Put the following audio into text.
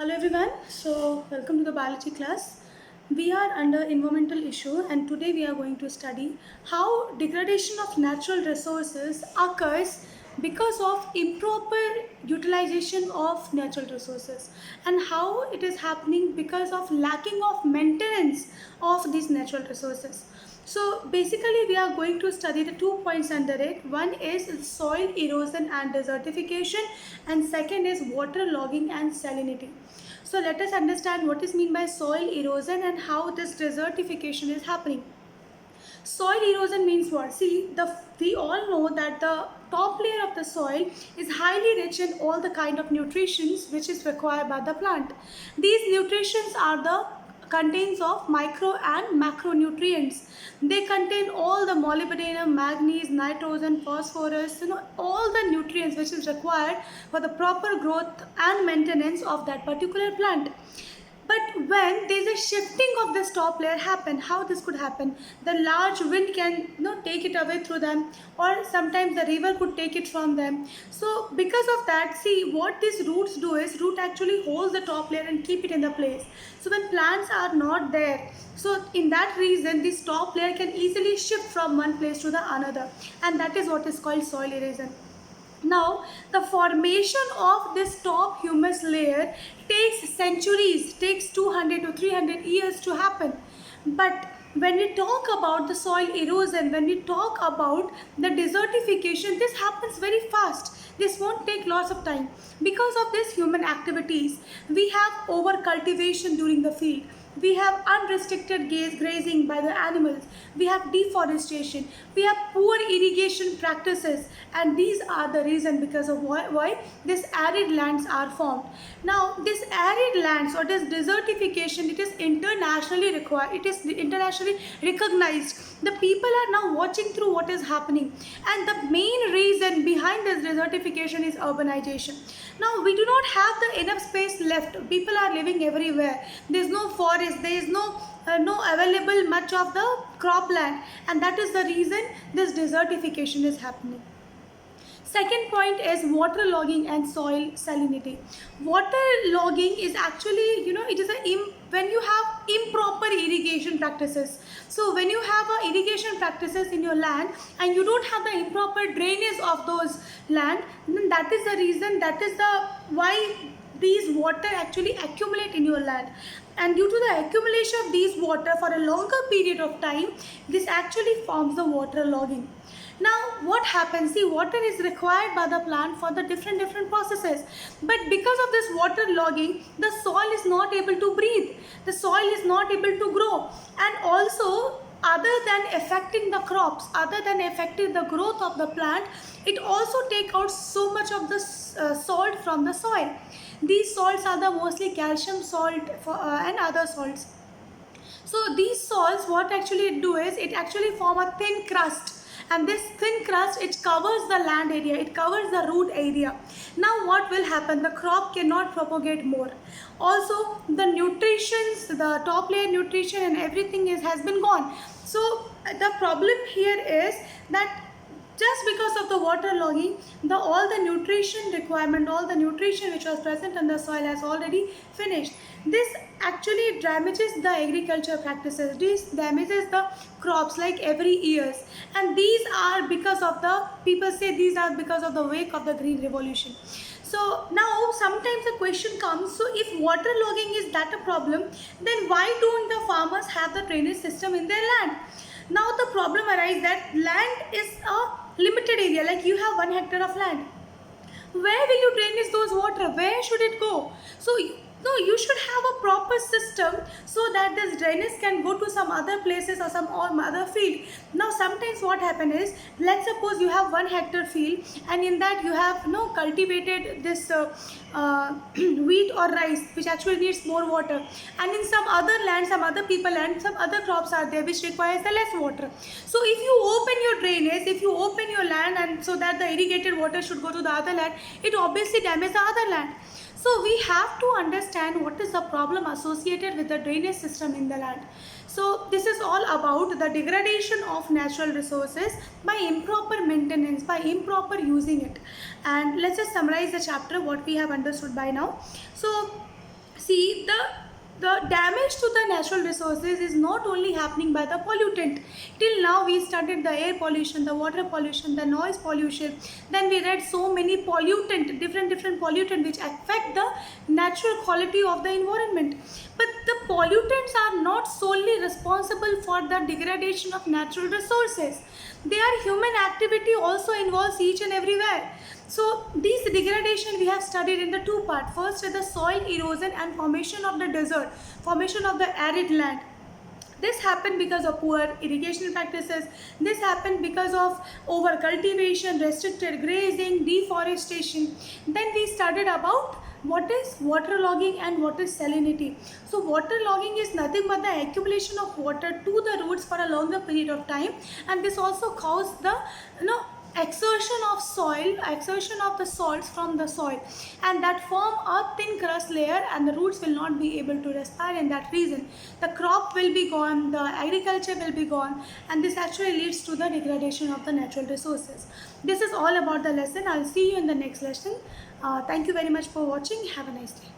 Hello everyone. So welcome to the biology class. We are under environmental issue and today we are going to study how degradation of natural resources occurs because of improper utilization of natural resources and how it is happening because of lacking of maintenance of these natural resources. So basically we are going to study the 2 points under it. One is soil erosion and desertification and second is water logging and salinity. So let us understand what is meant by soil erosion and how this desertification is happening. Soil erosion means what? See, we all know that the top layer of the soil is highly rich in all the kind of nutrients which is required by the plant. These nutrients are the contains of micro and macronutrients. They contain all the molybdenum, manganese, nitrogen, phosphorus, all the nutrients which is required for the proper growth and maintenance of that particular plant. But when there is a shifting of this top layer happen, how this could happen? The large wind can take it away through them, or sometimes the river could take it from them. So because of that, see what these roots do is root actually holds the top layer and keep it in the place. So when plants are not there, so in that reason this top layer can easily shift from one place to the another, and that is what is called soil erosion. Now, the formation of this top humus layer takes centuries, takes 200 to 300 years to happen. But when we talk about the soil erosion, when we talk about the desertification, this happens very fast. This won't take lots of time. Because of this human activities, we have over cultivation during the field. We have unrestricted grazing by the animals. We have deforestation. We have poor irrigation practices, and these are the reason because of why these arid lands are formed. Now, this arid lands or this desertification, it is internationally required. It is internationally recognized. The people are now watching through what is happening, and the main reason behind this desertification is urbanization. Now, we do not have the enough space left. People are living everywhere. There is no forest. There is no available much of the cropland, and that is the reason this desertification is happening. Second point is water logging and soil salinity. Water logging is actually, it is when you have improper irrigation practices. So when you have irrigation practices in your land and you don't have the improper drainage of those land, then that is the reason, that is the why these water actually accumulate in your land, and due to the accumulation of these water for a longer period of time, this actually forms the water logging. Now what happens, see, water is required by the plant for the different processes, but because of this water logging, the soil is not able to breathe, the soil is not able to grow, and also other than affecting the crops, other than affecting the growth of the plant, it also take out so much of the salt from the soil. These salts are the mostly calcium salt and other salts. So these salts, what actually do is it actually form a thin crust, and this thin crust, it covers the land area, it covers the root area. Now what will happen, the crop cannot propagate more. Also the nutritions, the top layer nutrition and everything has been gone. So the problem here is that just because of the water logging, all the nutrition requirement, all the nutrition which was present in the soil has already finished. This actually damages the agriculture practices. This damages the crops like every years, and these are because of the, people say these are because of the wake of the green revolution. So now sometimes the question comes, so if water logging is that a problem, then why don't the farmers have the drainage system in their land? Now the problem arises that land is a limited area, like you have 1 hectare of land. Where will you drainage those water? Where should it go? So no, you should have a proper system so that this drainage can go to some other places or some other field. Now sometimes what happen is, let's suppose you have 1 hectare field, and in that you have cultivated this wheat or rice, which actually needs more water, and in some other land, some other people land, some other crops are there which requires the less water. So if you open your drainage, if you open your land, and so that the irrigated water should go to the other land, it obviously damages the other land. So we have to understand what is the problem associated with the drainage system in the land. So this is all about the degradation of natural resources by improper maintenance, by improper using it. And let's just summarize the chapter, what we have understood by now. So See, the damage to the natural resources is not only happening by the pollutant. Till now we studied the air pollution, the water pollution, the noise pollution. Then we read so many pollutant, different pollutant which affect the natural quality of the environment. But the pollutants are not solely responsible for the degradation of natural resources. Their human activity also involves each and everywhere. So these degradation we have studied in the two part. First is the soil erosion and formation of the desert, formation of the arid land. This happened because of poor irrigation practices. This happened because of over cultivation, restricted grazing, deforestation. Then we studied about what is waterlogging and what is salinity. So waterlogging is nothing but the accumulation of water to the roots for a longer period of time, and this also caused the exertion of the salts from the soil, and that form a thin crust layer, and the roots will not be able to respire. In that reason, the crop will be gone, the agriculture will be gone, and this actually leads to the degradation of the natural resources. This is all about the lesson. I'll see you in the next lesson. Thank you very much for watching. Have a nice day.